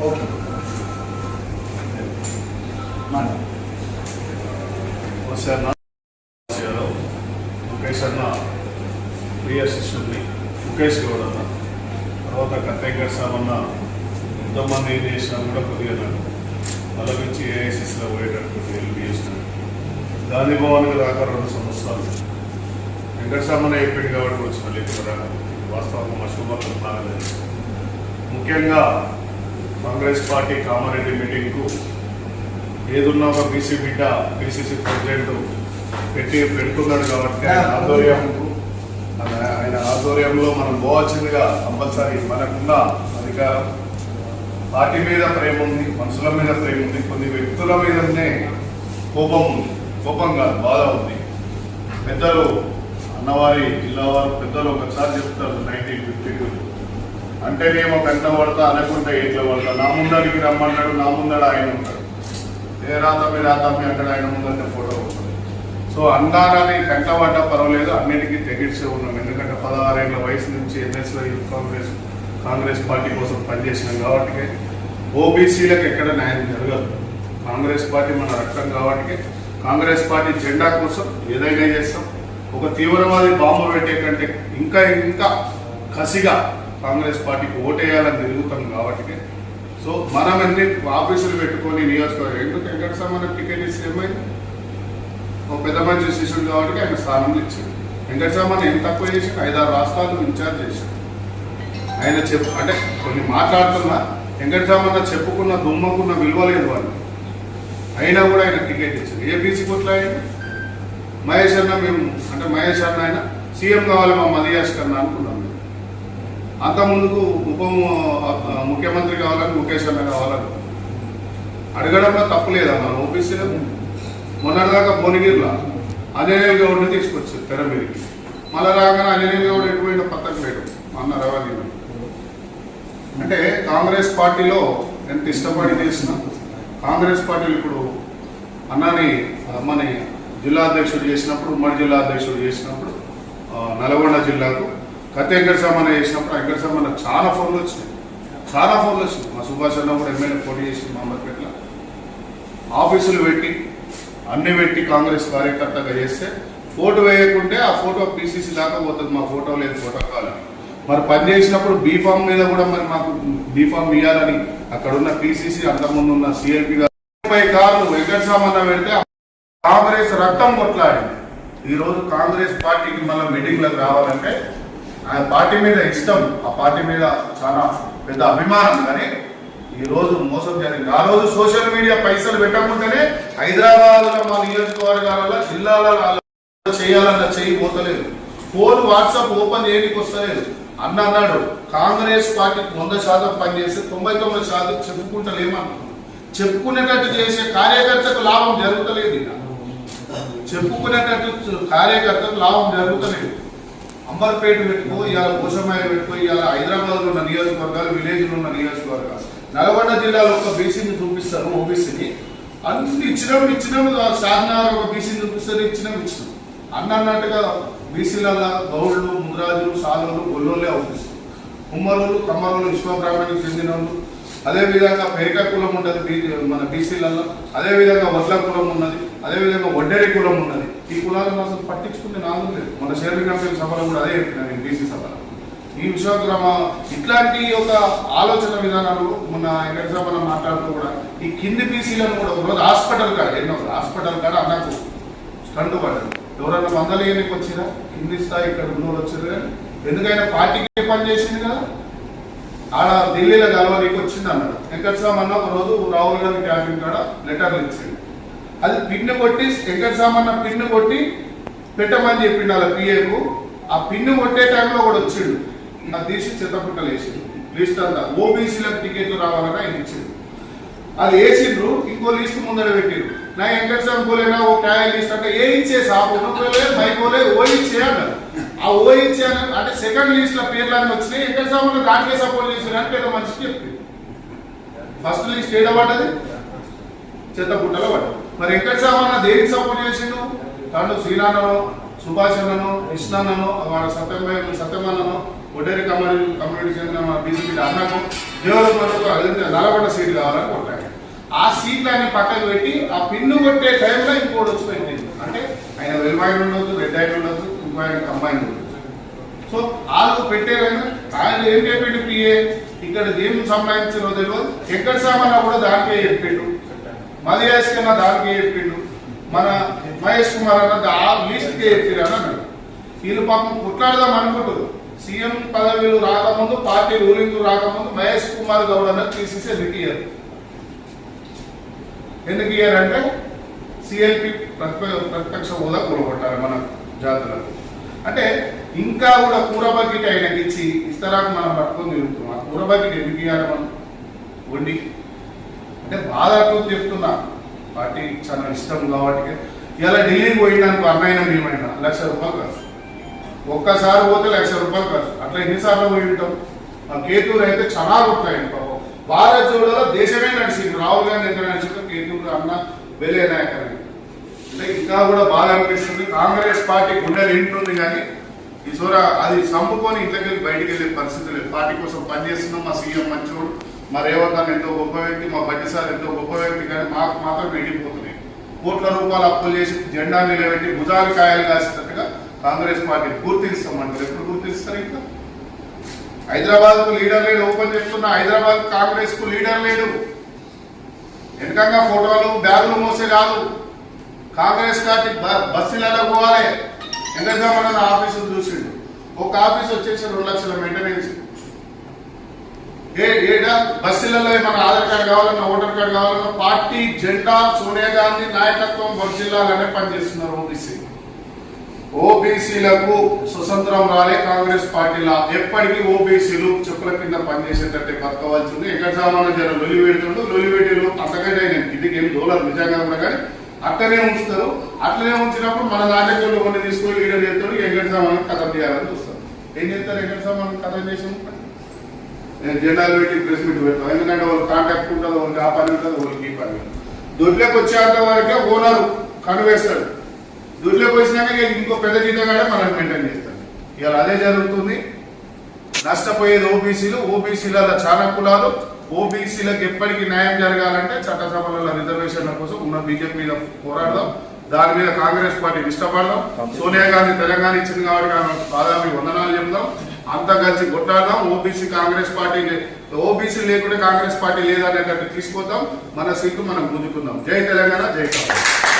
Okay Mukesh అన్న ప్రియ శిష్యుడిని ముఖేష్ గౌడ్ అన్న తర్వాత కత్తెంకర్ సాబ్ అన్న ఎంతోమంది ఏం చేసినా కూడా కొద్దిగా నాకు అలవించి ఏఐసిస్లో పోయేటట్టు హెల్ప్ చేసినాను. గాంధీ భవన్కి దాకా 2 సంవత్సరాలు వెంకట సాబ్ అయిపోయింది కాబట్టి వచ్చిన లేకుండా వాస్తవంగా మా శుభాలు బాగా ముఖ్యంగా కాంగ్రెస్ పార్టీ కామారెడ్డి మీటింగ్కు ఏదున్నా ఒక బీసీ బిడ్డ బీసీసీ ప్రెసిడెంట్ పెడుతున్నాడు కాబట్టి ఆయన ఆధ్వర్యంలో మనం పోవాల్సిందిగా కంపల్సరీ మనకున్న అధికారం పార్టీ మీద ప్రేమ ఉంది, మనుషుల మీద ప్రేమ ఉంది, కొన్ని వ్యక్తుల మీదనే కోపం కాదు బాధ ఉంది. పెద్దలు అన్నవారి జిల్లా వారు పెద్దలు ఒకసారి చెప్తారు 1952 అంటేనేమో పెద్ద పడతా అనకుండా ఏట్లో పడతా నా ముందడికి రమ్మన్నాడు, నా ముందడ ఆయన ఉంటాడు, ఏ రాతమ్మి అంటాడు, ఆయన ముందంటే ఫోటో ఉంటుంది. సో అన్నారని కంట పడ్డా పర్వాలేదు, అన్నిటికీ తెగిడ్చే ఉన్నాం. ఎందుకంటే 16 ఏళ్ల వయసు నుంచి ఎన్ఎస్లో కాంగ్రెస్ పార్టీ కోసం పనిచేసినాం కాబట్టి ఓబీసీలకు ఎక్కడ న్యాయం జరగదు. కాంగ్రెస్ పార్టీ మన రక్తం కాబట్టి కాంగ్రెస్ పార్టీ జెండా కోసం ఏదైనా చేస్తాం. ఒక తీవ్రవాది బాంబు పెట్టే కంటే ఇంకా కసిగా కాంగ్రెస్ పార్టీకి ఓటేయాలని తిరుగుతాం కాబట్టి సో మనం అన్ని ఆఫీసులు పెట్టుకొని నియోజకవర్గం ఎందుకు వెంకట సామాన్య టికెట్ ఇస్తే ఏమైంది, ఒక పెద్ద మంచి శిష్యుడు కాబట్టి ఆయన స్థానంలో ఇచ్చాడు. వెంకట సామాన్య ఏం తక్కువ చేసి 5-6 రాష్ట్రాలు ఇన్ఛార్జ్ చేశాడు. ఆయన అంటే కొన్ని మాట్లాడుతున్నా వెంకట సామాన్య చెప్పుకున్న దుమ్మకున్న విలువ లేదు వాళ్ళు, అయినా కూడా ఆయన టికెట్ ఇచ్చాడు. ఏబీసీ కొట్ల ఆయన మహేష్ అన్న మహేష్ అన్న ఆయన సీఎం కావాలి మా మదియాష్ కన్నా అనుకున్నాం. అంత ముందుకు ముఖ్యమంత్రి కావాలని ముఖేష్ అన్న కావాలని అడగడంలో తప్పు లేదా మన ఓబీసీలో. మొన్నటిదాకా భువనగిరిలో అంజనేయుల గౌడ్ని తీసుకొచ్చారు తెర మీదకి, మళ్ళా రాగానే అంజనేయుల గౌడ్ ఎటుపోయిన పక్కకు లేడు అన్న రవాణి. అంటే కాంగ్రెస్ పార్టీలో ఎంత ఇష్టపడి చేసిన కాంగ్రెస్ పార్టీలు ఇప్పుడు అమ్మని జిల్లా అధ్యక్షుడు చేసినప్పుడు, ఉమ్మడి జిల్లా అధ్యక్షుడు చేసినప్పుడు నల్గొండ జిల్లాకు వెంకట సామాన్య చేసినప్పుడు వెంకట సామాన్య చాలా ఫోన్లు వచ్చినాయి. మా సుభాష్ అన్న కూడా ఎమ్మెల్యే పోటీ చేసి మామూలుపేటలో ఆఫీసులు పెట్టి అన్ని పెట్టి కాంగ్రెస్ కార్యకర్తగా చేస్తే ఫోటో వేయకుంటే ఆ ఫోటో పీసీసీ దాకా పోతుంది. మా ఫోటో లేదు, ఫోటో కావాలి. మరి పని చేసినప్పుడు బీఫామ్ మీద కూడా మరి మాకు బీఫామ్ ఇవ్వాలని అక్కడున్న పీసీసీ అంతకుముందు ఉన్న సిఎల్పి గారు 30 కార్లు వెంకట సామాన్య పెడితే కాంగ్రెస్ రక్తం కొట్లాడింది. ఈరోజు కాంగ్రెస్ పార్టీకి మళ్ళీ మీటింగ్లకు రావాలంటే ఆ పార్టీ మీద ఇష్టం, ఆ పార్టీ మీద చాలా పెద్ద అభిమానం. కానీ ఈరోజు మోసం జరిగింది. ఆ రోజు సోషల్ మీడియా పైసలు పెట్టకుండానే హైదరాబాద్లో మా నియోజకవర్గాలలో జిల్లాలలో చేయాలన్న చేయబోతలేదు. ఫోన్ వాట్సాప్ ఓపెన్ చేయడానికి వస్తలేదు. అన్నాడు కాంగ్రెస్ పార్టీకి 100% పనిచేస్తే 99% చెప్పుకుంటలేమనుకున్నాం. చెప్పుకునేటట్టు చేసే కార్యకర్తకు లాభం జరుగుతలేదు. ఇక చెప్పుకునేటట్టు కార్యకర్తకు లాభం జరుగుతలేదు. అంబర్పేట పెట్టుకో, ఇవాళ భూషమాయ పెట్టుకో, ఇవాళ హైదరాబాద్లో ఉన్న నియోజకవర్గాలు, విలేజ్లో ఉన్న నియోజకవర్గాలు, నల్గొండ జిల్లాలో ఒక బీసీని చూపిస్తారు, ఓబీసీని అన్ని ఇచ్చినాము. షాద్నగర్ ఒక బీసీని చూపిస్తారు, ఇచ్చినాం. అన్నట్టుగా బీసీలలో గౌడ్లు, ముద్రాజులు, సాలోలు, గొల్లోళ్ళే అవుపిస్తారు. కుమ్మరోళ్ళు, కమ్మరోళ్ళు, విశ్వబ్రాహ్మణికి చెందిన వాళ్ళు, అదేవిధంగా పేరిక కులం ఉంటుంది మన బీసీలలో, అదేవిధంగా వడ్ల కులం ఉన్నది, అదేవిధంగా వడ్డేరి కులం ఉన్నది. ఈ కులాలను అసలు పట్టించుకుంటే నాలుగు లేదు. మన షేర్వి కంపెనీ సభలో కూడా అదే చెప్పినాను నేను, బీసీ సభలో. ఈ విశ్వగ్రామ ఇట్లాంటి ఒక ఆలోచన విధానాలు మొన్న వెంకట సభలో మాట్లాడుతూ కూడా ఈ కింది బీసీలను కూడా ఒకరోజు హాస్పిటల్ కాడ అన్నకు స్టంట్ పడ్డారు. ఎవరన్నా మందలేనికి వచ్చినా కింది స్థాయి ఇక్కడ ఉన్నోళ్ళు వచ్చారు. కానీ ఎందుకైనా పార్టీకి పని చేసింది కదా, ఆడ ఢిల్లీలో గెలవడానికి వచ్చింది అన్నాడు. వెంకట సామన్న ఒక రోజు రాహుల్ గాంధీ క్యాంపింగ్ కాడ లెటర్లు ఇచ్చింది. అది పిన్ను కొట్టి వెంకట సామన్న పిన్ను కొట్టి పెట్టమని చెప్పిండు వాళ్ళ పిఏకు. ఆ పిన్ను కొట్టే టైంలో కూడా వచ్చిండు. నా తీసి చెత్తపుట్టలు వేసిండు. లిస్ట్ అంతా ఓబీసీలకు టికెట్లు రావాలని ఆయన ఇచ్చిండు. అది వేసిండ్రు. ఇంకో లిస్ట్ ముందర పెట్టిండ్రు. నా వెంకట సామ్ పోలేనా ఓ క్యా లిస్ట్ అంటే ఏ ఇచ్చే సాబ్ పోలే మై పోలే ఓ ఇచ్చే అన్నారు. ఆ ఓ ఇచ్చే అంటే సెకండ్ లిస్ట్ లో పేర్లన్నీ వచ్చినాయి. వెంకట సామ్ దానికే సపోర్ట్ చేసిన అని పెద్ద మనిషికి చెప్పింది. ఫస్ట్ లిస్ట్ ఏడ పడ్డది, చెత్తపుట్టలో పడ్డది. మరి వెంకట సామన్న దేనికి సపోర్ట్ చేసిండు? తండ్రి శ్రీనాథనో, సుభాష్ అన్నను, కృష్ణన్నను, వాళ్ళ సత్యమన్నను, ఒడ్డేరి కమ్యూనిటీ చెందిన బీజేపీ అన్నకు దేవుడు అదే నల్గొండ సీట్ కావాలని కొట్టాడు. ఆ సీట్లన్నీ పక్కకు పెట్టి ఆ పిన్ను కొట్టే టైంలో ఇంకోటి వచ్చి పెట్టింది. అంటే ఆయన వెలువాయిన ఉండొచ్చు, రెడ్ ఆయన ఉండొచ్చు, ఇంకో ఆయన కంబైన్ ఉండొచ్చు. సో వాళ్ళు పెట్టేదైనా ఆయన ఏం చెప్పిండు పిఏ ఇక్కడ ఏం సంపాదించిన తెలియదు. ఎక్కడ సామాన్లు కూడా దానికే చెప్పిండు, మదియాస్ కన్నా దానికే చెప్పిండు, మన మహేష్ కుమార్ అన్న ఆ లిస్ట్కే చెప్పారు అని అన్నాడు. వీళ్ళు పాపం కొట్లాడదాం అనుకుంటారు. సీఎం పదవిలు రాకముందు, పార్టీ రూలింగ్ రాకముందు మహేష్ కుమార్ గౌడ్ అన్న తీసేసి ఎందుకు ఇయ్యారు? ఎందుకు ఇయ్యారంటే సిఎల్పి ప్రత్యక్ష హోదా కూడగొట్టారు మన జాతులకు. అంటే ఇంకా కూడా కూర బకెట్ ఆయనకి ఇచ్చి ఇస్తారాకు మనం పట్టుకొని తిరుగుతున్నాం. ఆ కూర బకెట్ ఎందుకు ఇవ్వాలి మనం వండి? అంటే బాధతో చెప్తున్నా, పార్టీ చాలా ఇష్టం కాబట్టి. ఇలా ఢిల్లీకి పోయినానికి అన్నైనా మేమైనా ₹1,00,000 ఖర్చు, ఒక్కసారి పోతే ₹1,00,000 ఖర్చు. అట్లా ఎన్నిసార్లు పోయి ఉంటాం? ఆ కేతూరు అయితే చాలా ఉంటాయండి పాపం. భారత్ జోడోలో దేశమే నడిచింది. రాహుల్ గాంధీ ఎంత నడిచిందో కేతూరు అన్న వెలే నాయకులు. అంటే ఇంకా కూడా బాధ అనిపిస్తుంది. కాంగ్రెస్ పార్టీ గుండె నింటుంది కానీ ఈ చోర అది చంపుకొని ఇంట్లోకి వెళ్ళి బయటికి వెళ్ళే పరిస్థితి లేదు. పార్టీ కోసం పనిచేస్తున్నాం. మా సీఎం మంచోడు, మా రేవంత్ అన్న ఎంతో గొప్ప వ్యక్తి, మా బడ్జెట్ సార్ ఎంతో గొప్ప వ్యక్తి, కానీ మాకు మాత్రం వెళ్ళిపోతున్నాయి. కోట్ల రూపాయలు అప్పులు చేసి జెండా నిలబెట్టి భుజాలు కాయలు కాసేటట్టుగా కాంగ్రెస్ పార్టీ గుర్తిస్తామంటారు. ఎప్పుడు గుర్తిస్తారు? ఇంకా హైదరాబాద్ కు లీడర్ లేడు. ఓపెన్ చెప్తున్నా, హైదరాబాద్ కాంగ్రెస్ కు లీడర్ లేడు. వెనకంగా ఫోటోలు బ్యాగులు మోసే కాదు, కాంగ్రెస్ పార్టీ బస్సులలో పోవాలి. ఎందుకంగా మన ఆఫీసులు చూసిండు. ఒక ఆఫీస్ వచ్చేసి 2 లక్షల మెయింటెనెన్స్. ఏడా బస్సులలో మన ఆధార్ కార్డు కావాలన్నా, ఓటర్ కార్డు కావాలన్నా పార్టీ జెండా సోనియా గాంధీ నాయకత్వం జిల్లాలనే పనిచేస్తున్నారు. ఓబీసీలకు స్వతంత్రం రాలే కాంగ్రెస్ పార్టీలా. ఎప్పటికీ ఓబీసీలు చెప్పుల కింద పనిచేసేటట్టే బతకవలసింది. ఎక్కడ సామాన్య జనం లొలి పెడుతుండు, లొలి పెట్టిలు అంతకంటే ఇంటికి ఏం డోలర్ నిజంగా కూడా కానీ అట్లనే ఉంచుతారు. అట్లనే ఉంచినప్పుడు మన నాటకంలో కొన్ని తీసుకొని లీడర్ చేస్తాడు. ఎక్కడ సామాన్లు కథం చేయాలని చూస్తారు. ఏం చేస్తారు? ఎక్కడ సామాన్లు కథం చేసి నేను జెండాలు పెట్టి ప్రెస్ మీట్ పెడతాను. ఎందుకంటే వాళ్ళు కాంటాక్ట్ ఉంటుంది, వాళ్ళకి ఆ పని ఉంటుంది, వాళ్ళకి ఈ పని. దొడ్లోకి వచ్చేంత వరకే ఓనరు కనువేస్తాడు. దొడ్లోకి వచ్చినాక ఇంకో పెద్ద జీతగానే మనం మెయింటైన్ చేస్తాడు. ఇవాళ అదే జరుగుతుంది. నష్టపోయేది ఓబీసీలు. ఓబీసీల చాలా కులాలు. ఓబీసీలకు ఎప్పటికీ న్యాయం జరగాలంటే చట్టసభలలో రిజర్వేషన్ల కోసం ఉన్న బీజేపీ మీద పోరాడదాం. దాని మీద కాంగ్రెస్ పార్టీని ఇష్టపడదాం. సోనియా గాంధీ తెలంగాణ ఇచ్చింది కాబట్టి బాదామి వందనాలు చెప్దాం. అంతా కలిసి కొట్టాడదాం. ఓబీసీ కాంగ్రెస్ పార్టీ, ఓబీసీ లేకుంటే కాంగ్రెస్ పార్టీ లేదనేటట్టు తీసుకొద్దాం. మన సీట్లు మనం గుంజుకుందాం. జై తెలంగాణ, జై కాంగ్రెస్.